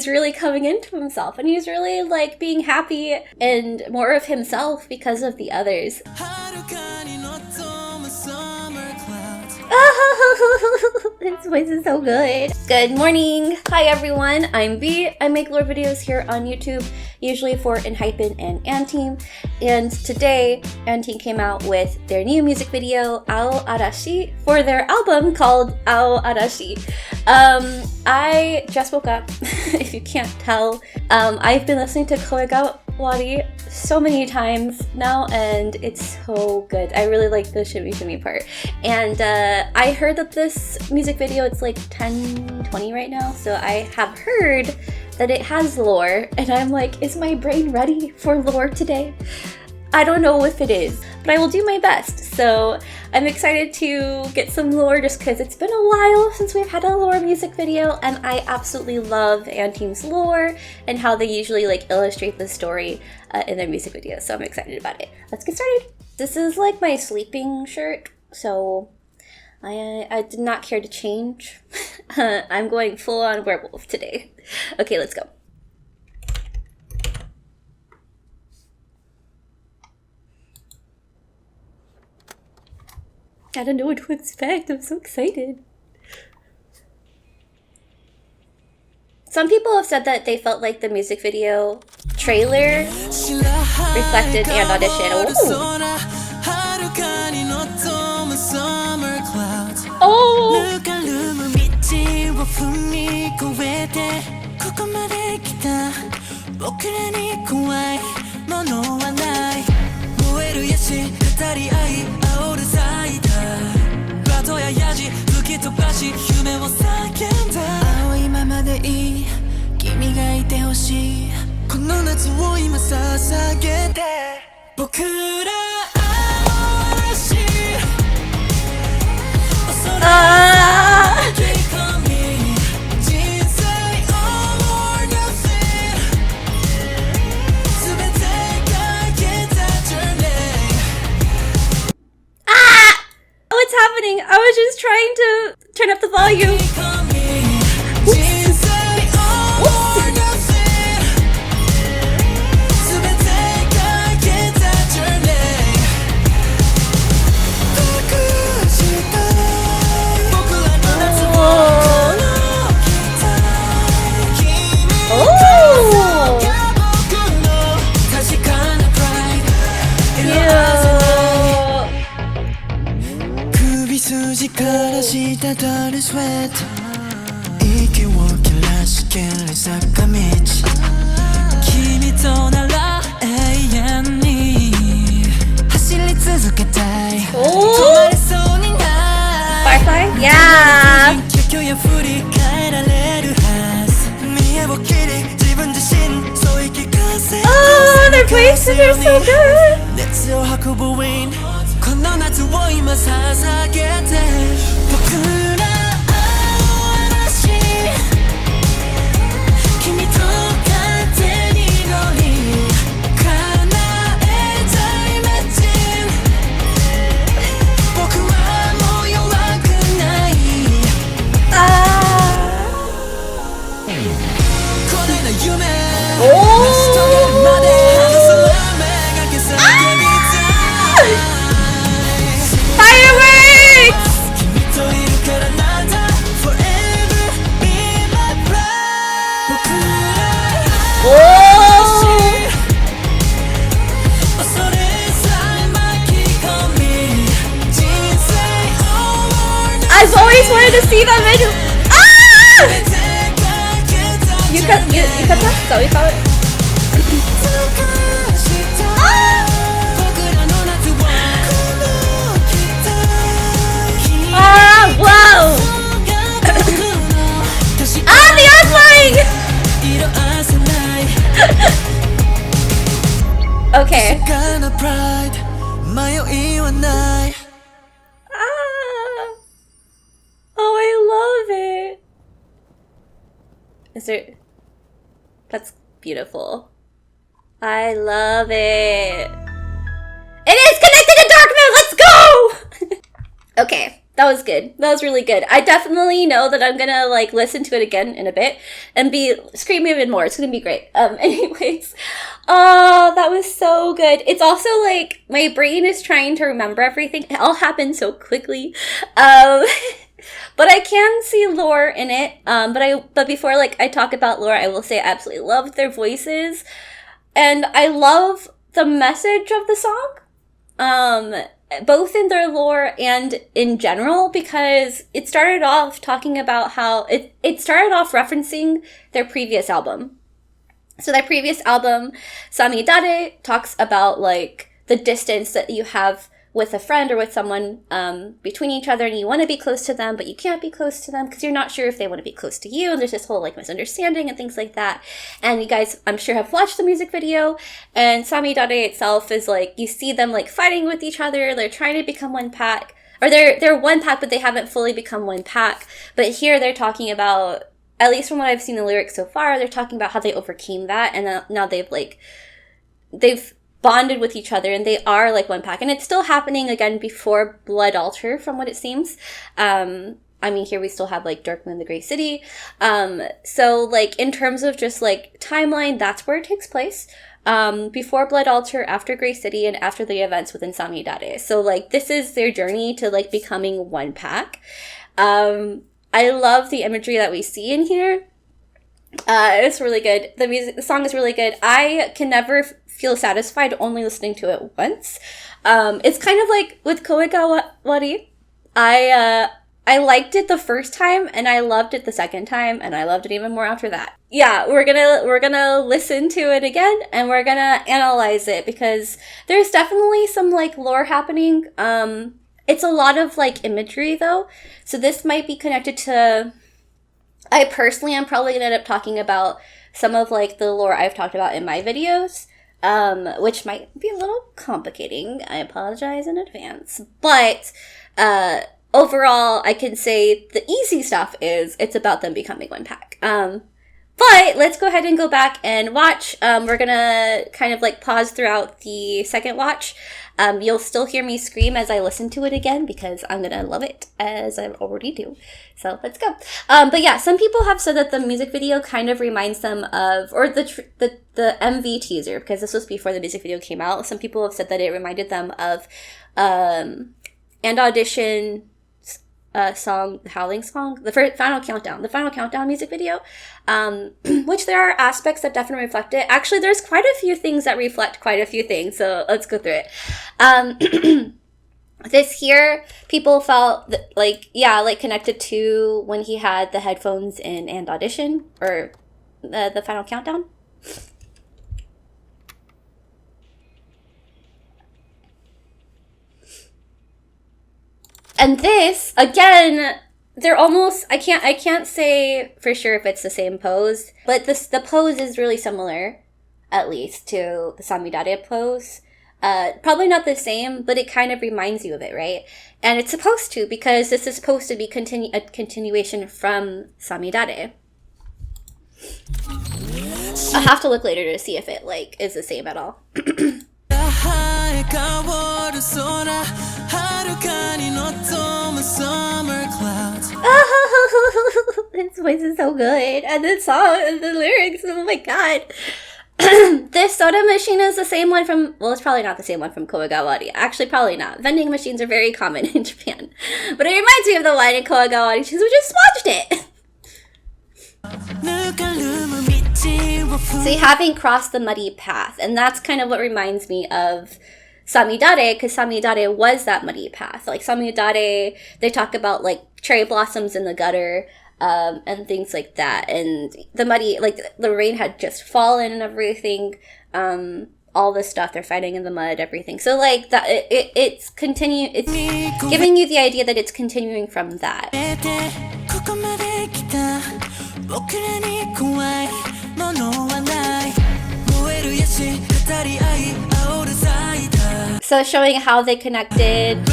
really coming into himself, and he's really like being happy and more of himself because of the others. His voice is so good. Good morning. Hi everyone, I'm B. I make lore videos here on YouTube, usually for Enhypen and Anteam. And today, Anteam came out with their new music video, Aoarashi, for their album called Aoarashi. I just woke up, if you can't tell. I've been listening to Koegawari so many times now, and it's so good. I really like the shimmy shimmy part. And I heard that this music video, it's like 10:20 right now, so I have heard that it has lore, and I'm like, is my brain ready for lore today? I don't know if it is, but I will do my best. So I'm excited to get some lore just because it's been a while since we've had a lore music video, and I absolutely love Anteam's lore and how they usually like illustrate the story in their music videos. So I'm excited about it. Let's get started. This is like my sleeping shirt, so I did not care to change. I'm going full on werewolf today. Okay, let's go. I don't know what to expect. I'm so excited. Some people have said that they felt like the music video trailer reflected and audition. Oh! What's happening? I was just trying to turn up the volume. Firefly? Yeah! Oh, their voices are so good! I've always wanted to see them in. Ah! Yukata? Is that what you call it? Ah! Whoa! Ah! The arm flying! Okay. Oh, I love it. Is there... That's beautiful. I love it. It is connected to Dark Moon! Let's go! Okay. That was good. That was really good. I definitely know that I'm gonna like listen to it again in a bit and be screaming even more. It's gonna be great. Anyways, oh, that was so good. It's also like my brain is trying to remember everything. It all happened so quickly. But I can see lore in it. But before like I talk about lore, I will say I absolutely love their voices, and I love the message of the song. Both in their lore and in general, because it started off talking about how it started off referencing their previous album. So their previous album, Samidare, talks about like the distance that you have with a friend or with someone between each other, and you want to be close to them, but you can't be close to them because you're not sure if they want to be close to you, and there's this whole like misunderstanding and things like that. And you guys, I'm sure, have watched the music video, and Samidare itself is like, you see them like fighting with each other, they're trying to become one pack, or they're one pack, but they haven't fully become one pack. But here they're talking about, at least from what I've seen the lyrics so far, they're talking about how they overcame that, and now they've bonded with each other, and they are like one pack. And it's still happening again before Blood Altar, from what it seems. I mean, here we still have like Dark Moon, the Grey City. So like in terms of just like timeline, that's where it takes place. Before Blood Altar, after Grey City, and after the events within Samidare. So like this is their journey to like becoming one pack. I love the imagery that we see in here. It's really good. The song is really good. I can never feel satisfied only listening to it once. It's kind of like with Koegawari. I liked it the first time, and I loved it the second time, and I loved it even more after that. Yeah, we're gonna listen to it again, and we're gonna analyze it, because there's definitely some like lore happening. It's a lot of like imagery though, so this might be connected to. I personally am probably gonna end up talking about some of like the lore I've talked about in my videos, which might be a little complicating. I apologize in advance, but overall, I can say the easy stuff is it's about them becoming one pack. But let's go ahead and go back and watch. We're gonna kind of like pause throughout the second watch. You'll still hear me scream as I listen to it again, because I'm gonna love it, as I already do. So let's go. But yeah, some people have said that the music video kind of reminds them of, or the MV teaser, because this was before the music video came out. Some people have said that it reminded them of And Audition song, the Howling song, the Final Countdown music video, which there are aspects that definitely reflect it. Actually, there's quite a few things that reflect quite a few things, so let's go through it. This here, people felt like, yeah, like connected to when he had the headphones in And Audition, or the Final Countdown. And this, again, they're almost, I can't say for sure if it's the same pose, but the pose is really similar, at least, to the Samidare pose. Probably not the same, but it kind of reminds you of it, right? And it's supposed to, because this is supposed to be a continuation from Samidare. I'll have to look later to see if it, like, is the same at all. Oh, his voice is so good, and the song and the lyrics, oh my god. This soda machine is the same one from, well, it's probably not the same one from Koegawari. Actually, probably not. Vending machines are very common in Japan. But it reminds me of the one in Koegawari, because we just watched it. So you having crossed the muddy path, and that's kind of what reminds me of Samidare, because Samidare was that muddy path. Like Samidare, they talk about like cherry blossoms in the gutter, and things like that. And the muddy, like the rain had just fallen and everything. All this stuff, they're fighting in the mud, everything. So like that, it's giving you the idea that it's continuing from that. So showing how they connected.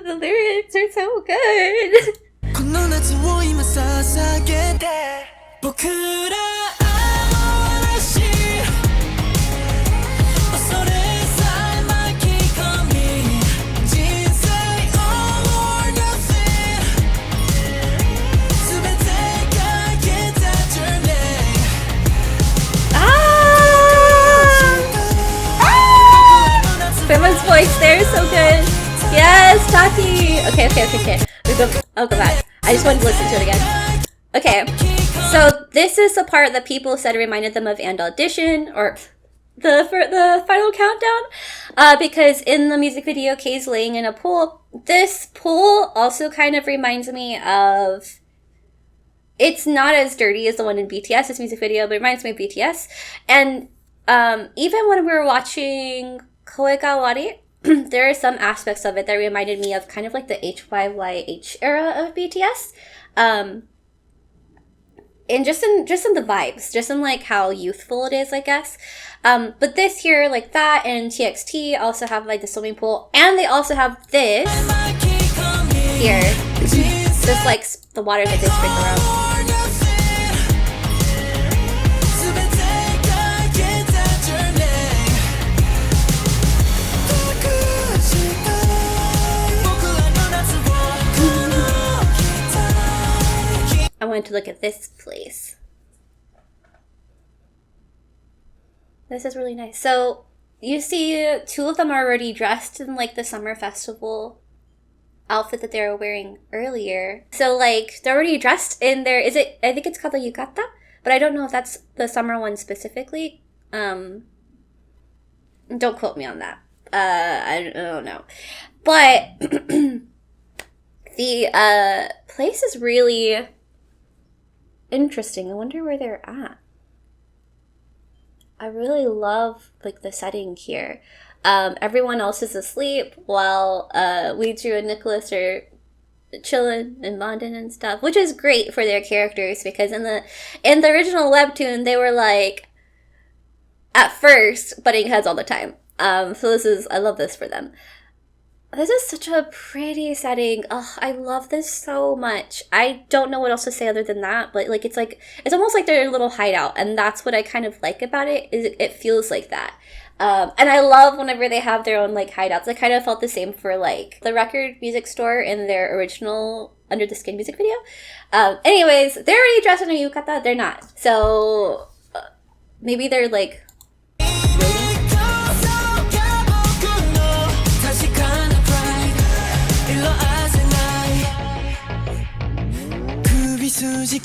The lyrics are so good. voice there is so good. Yes, Taki. Okay. I'll go back. I just wanted to listen to it again. Okay, so this is the part that people said reminded them of And Audition, or the final countdown, because in the music video, Kei's laying in a pool. This pool also kind of reminds me of, it's not as dirty as the one in BTS's music video, but it reminds me of BTS. And even when we were watching Koekawari, there are some aspects of it that reminded me of kind of like the HYYH era of BTS. And just in the vibes, just in like how youthful it is, I guess. But this here, like that, and TXT also have like the swimming pool, and they also have this here, just like the water that they sprinkle around. I wanted to look at this place. This is really nice. So you see two of them are already dressed in like the summer festival outfit that they were wearing earlier. So like they're already dressed in their, I think it's called the yukata, but I don't know if that's the summer one specifically. Don't quote me on that. I don't know. But the place is really interesting. I wonder where they're at. I really love like the setting here. Everyone else is asleep while Weiju and Nicholas are chilling and bonding and stuff, which is great for their characters, because in the original webtoon they were like at first butting heads all the time. So I love this for them. This is such a pretty setting. Oh, I love this so much. I don't know what else to say other than that, but like it's almost like their little hideout, and that's what I kind of like about it, is it feels like that. And I love whenever they have their own like hideouts. I kind of felt the same for like the record music store in their original Under the Skin music video. Anyways, they're already dressed in a yukata. They're not. So maybe they're like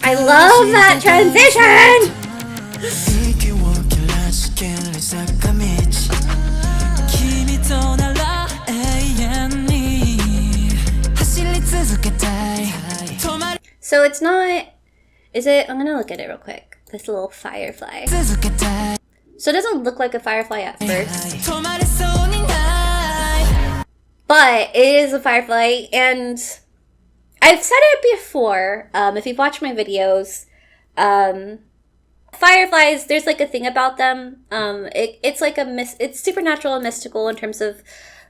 I love that transition! So it's not, is it, I'm gonna look at it real quick. This little firefly. So it doesn't look like a firefly at first, but it is a firefly, and I've said it before, if you've watched my videos, fireflies, there's like a thing about them, it's like it's supernatural and mystical in terms of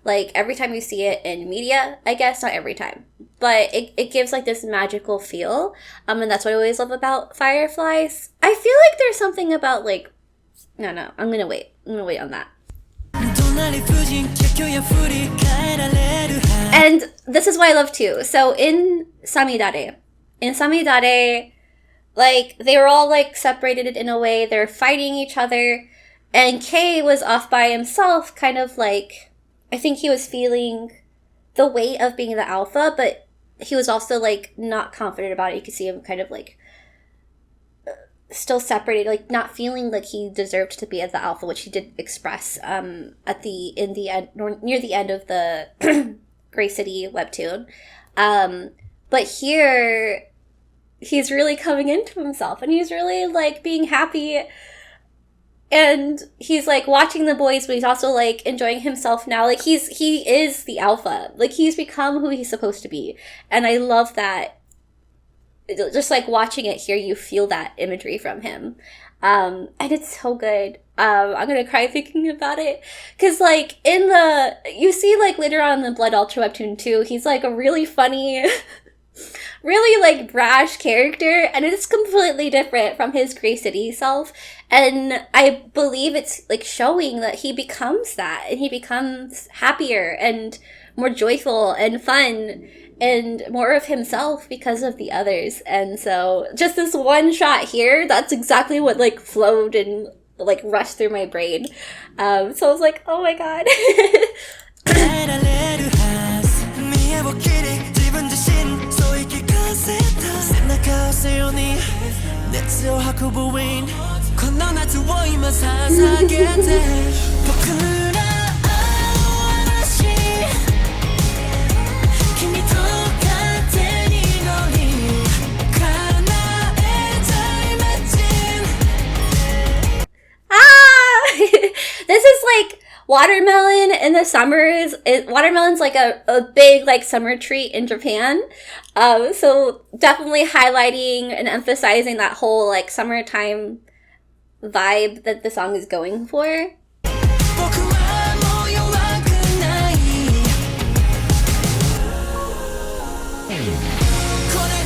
like every time you see it in media, I guess, not every time, but it gives like this magical feel, and that's what I always love about fireflies. I feel like there's something about like, no, I'm gonna wait on that. And this is what I love too. So in Samidare, like they were all like separated in a way. They're fighting each other, and Kei was off by himself, kind of like, I think he was feeling the weight of being the alpha, but he was also like not confident about it. You could see him kind of like still separated, like not feeling like he deserved to be at the alpha, which he did express near the end of the Gray City webtoon. But here he's really coming into himself, and he's really like being happy, and he's like watching the boys, but he's also like enjoying himself now. Like he is the alpha, like he's become who he's supposed to be, and I love that. Just like watching it here, you feel that imagery from him, and it's so good. I'm gonna cry thinking about it, because like you see like later on in the Blood Ultra webtoon too, he's like a really funny really like brash character, and it's completely different from his Gray City self, and I believe it's like showing that he becomes that, and he becomes happier and more joyful and fun and more of himself because of the others. And so just this one shot here, that's exactly what like flowed and like rushed through my brain. So I was like, oh my god. This is like watermelon in the summers. Watermelon's like a big like summer treat in Japan. So definitely highlighting and emphasizing that whole like summertime vibe that the song is going for.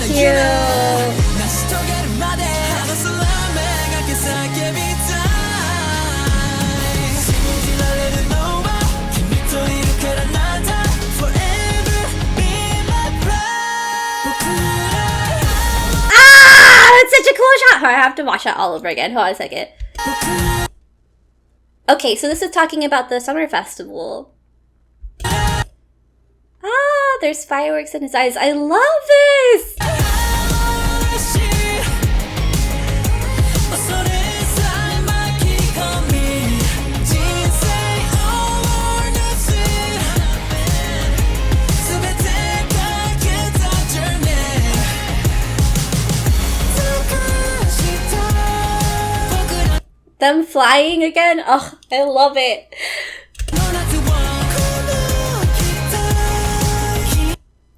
Cute. It's such a cool shot. I have to watch that all over again. Hold on a second. Okay, so this is talking about the summer festival. Ah, there's fireworks in his eyes. I love this! Them flying again. Oh, I love it.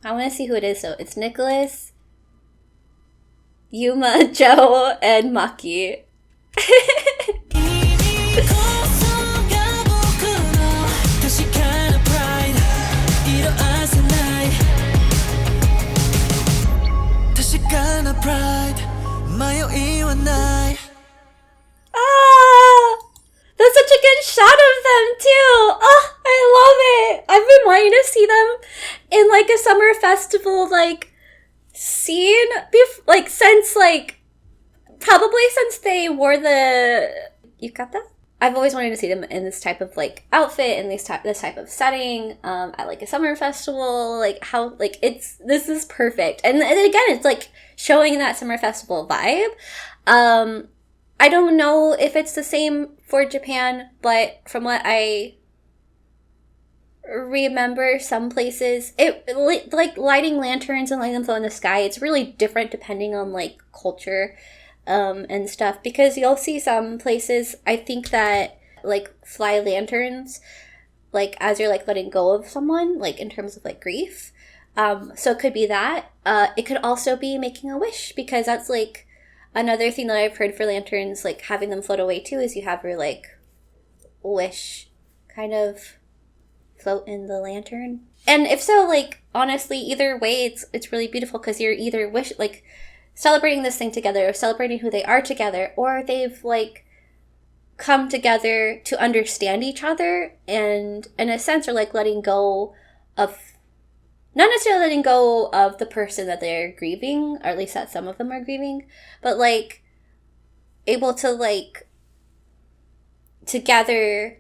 I want to see who it is, though. It's Nicholas, Yuma, Joe, and Maki. That's such a good shot of them too. Oh, I love it. I've been wanting to see them in like a summer festival like scene, like since probably since they wore the yukata. I've always wanted to see them in this type of like outfit in this type of setting at like a summer festival. Like how like this is perfect. And again, it's like showing that summer festival vibe. I don't know if it's the same for Japan, but from what I remember, some places, like lighting lanterns and letting them float in the sky, it's really different depending on like culture and stuff. Because you'll see some places, I think that like fly lanterns, like as you're like letting go of someone, like in terms of like grief. So it could be that. It could also be making a wish, because that's like another thing that I've heard for lanterns, like having them float away too, is you have your like wish kind of float in the lantern. And if so, like honestly, either way, it's really beautiful, because you're either like celebrating this thing together, or celebrating who they are together, or they've like come together to understand each other, and in a sense are like letting go of, not necessarily letting go of the person that they're grieving, or at least that some of them are grieving, but like able to like together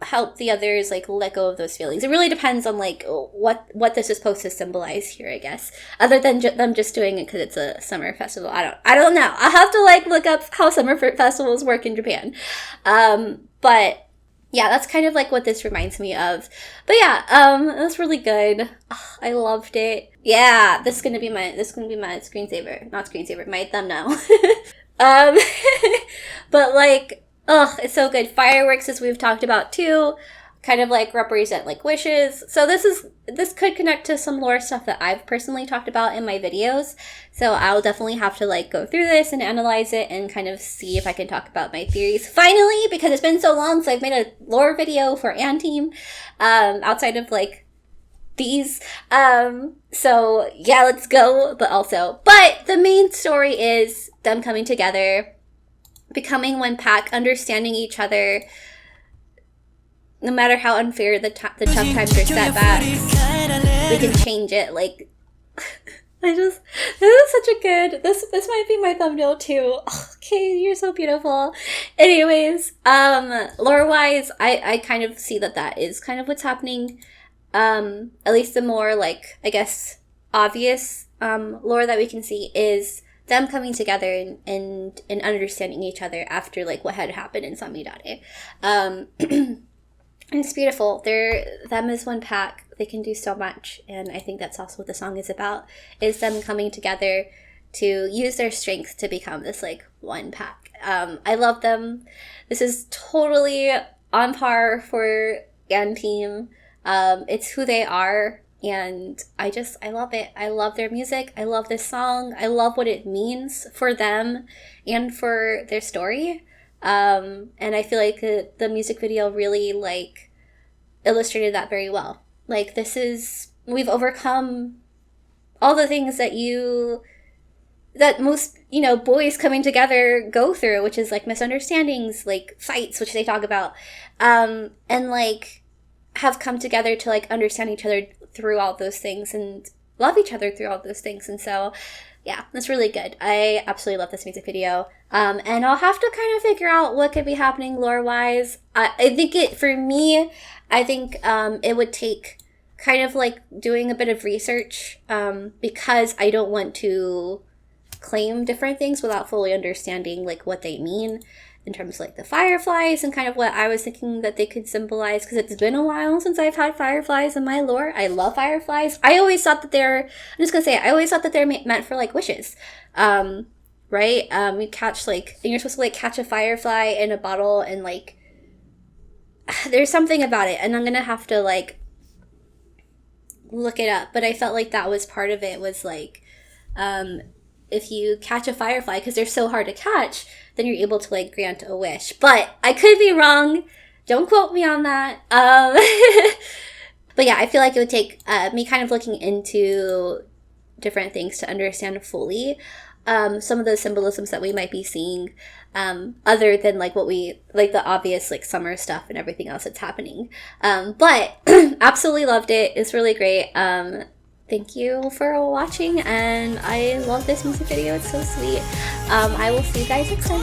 help the others like let go of those feelings. It really depends on like what this is supposed to symbolize here, I guess, other than them just doing it because it's a summer festival. I don't know. I'll have to like look up how summer festivals work in Japan. But yeah, that's kind of like what this reminds me of. But yeah, that's really good. Oh, I loved it. Yeah, this is gonna be my screensaver. Not screensaver, my thumbnail. But like, oh, it's so good. Fireworks, as we've talked about too, kind of like represent like wishes. So this could connect to some lore stuff that I've personally talked about in my videos. So I'll definitely have to like go through this and analyze it and kind of see if I can talk about my theories finally, because it's been so long since I've made a lore video for Anteam, outside of like these. So yeah, let's go. But the main story is them coming together, becoming one pack, understanding each other, no matter how unfair the tough times or setbacks, we can change it. Like, This is such a good, this might be my thumbnail too. Oh, okay, you're so beautiful. Anyways, lore-wise, I kind of see that is kind of what's happening. At least the more, like, I guess, obvious lore that we can see is them coming together and understanding each other after, like, what had happened in Samidare. And it's beautiful. Them as one pack. They can do so much, and I think that's also what the song is about, is them coming together to use their strength to become this, like, one pack. I love them. This is totally on par for Team. It's who they are, and I love it. I love their music. I love this song. I love what it means for them and for their story. And I feel like the music video really, like, illustrated that very well. Like, we've overcome all the things that most, boys coming together go through, which is, like, misunderstandings, like, fights, which they talk about, and, like, have come together to, like, understand each other through all those things and love each other through all those things. And so, yeah, that's really good. I absolutely love this music video. And I'll have to kind of figure out what could be happening lore-wise. I think it would take kind of, like, doing a bit of research, because I don't want to claim different things without fully understanding, like, what they mean in terms of, like, the fireflies and kind of what I was thinking that they could symbolize, because it's been a while since I've had fireflies in my lore. I love fireflies. I always thought that they're meant for, like, wishes. Right? You catch, like, and you're supposed to, like, catch a firefly in a bottle, and, like, there's something about it, and I'm gonna have to, like, look it up, but I felt like that was part of it, was, like, if you catch a firefly, because they're so hard to catch, then you're able to, like, grant a wish. But I could be wrong. Don't quote me on that. But yeah, I feel like it would take me kind of looking into different things to understand fully some of those symbolisms that we might be seeing, other than, like, the obvious, like, summer stuff and everything else that's happening. But absolutely loved it. It's really great. Thank you for watching, and I love this music video. It's so sweet. I will see you guys next time.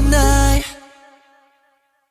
Bye.